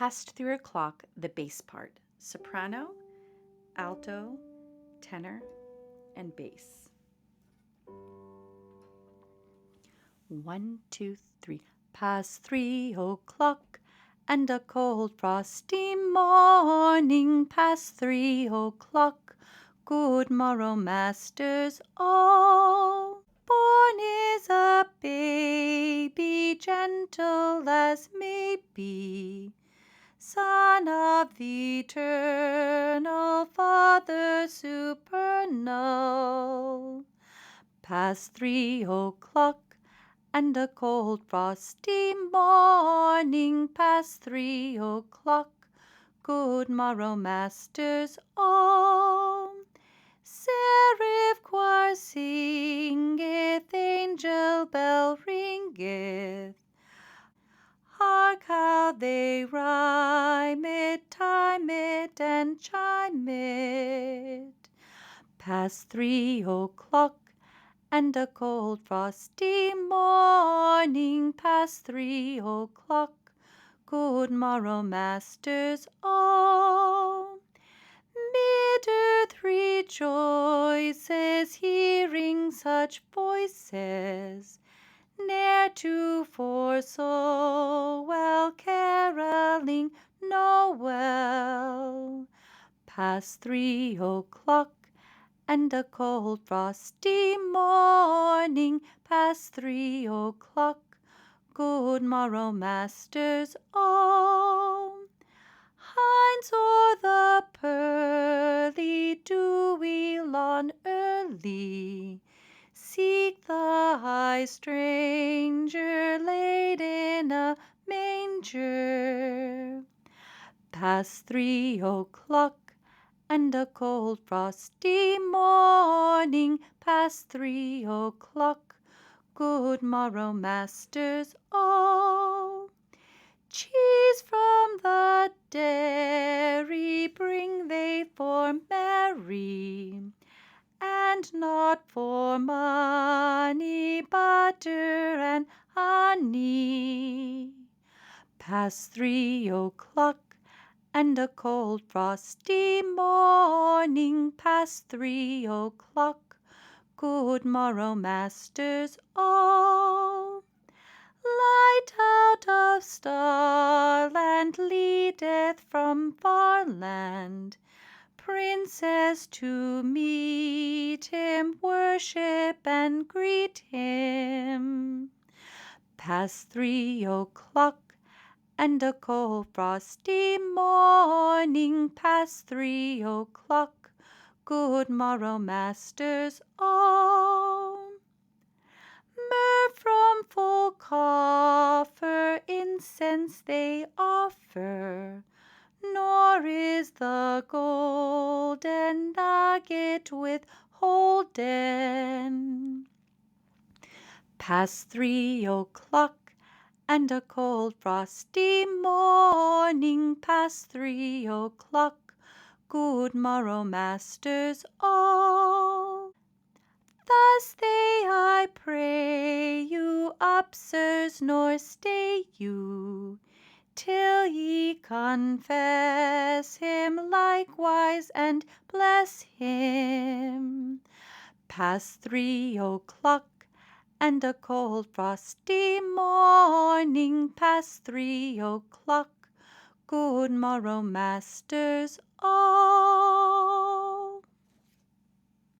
Past 3 o'clock, the bass part, soprano, alto, tenor, and bass. 1, 2, 3. Past 3 o'clock, and a cold frosty morning. Past 3 o'clock, good morrow, masters all. Born is a baby, gentle as may be, Son of the eternal Father supernal. Past 3 o'clock, and a cold frosty morning. Past 3 o'clock, good morrow, masters all. Seraph choir singeth, angel bell ringeth. Hark how they rhyme it, time it, and chime it. Past 3 o'clock, and a cold frosty morning. Past 3 o'clock, good morrow, masters all. Mid earth rejoices, hearing such voices, ne'er tofore so well caroling Noel. Past 3 o'clock, and a cold frosty morning. Past 3 o'clock, good morrow, masters all. Hinds o'er the pearly, dewy lawn early, seek the high stranger laid in a manger. Past 3 o'clock, and a cold frosty morning. Past 3 o'clock, good morrow, masters all. Cheese from the dairy bring they for Mary, and not for money, butter and honey. Past 3 o'clock, and a cold frosty morning. Past 3 o'clock, good morrow, masters all. Light out of starland leadeth from far land, Princess to meet him, worship and greet him. Past 3 o'clock, and a cold frosty morning. Past 3 o'clock, good morrow, masters all. Myrrh from full coffer, incense they offer, nor is the golden nugget withholden. Past 3 o'clock, and a cold frosty morning. Past 3 o'clock, good morrow, masters all. Thus they, I pray you, up, sirs, nor stay you, till ye confess him likewise and bless him. Past 3 o'clock, and a cold frosty morning. Past 3 o'clock, good morrow, masters all.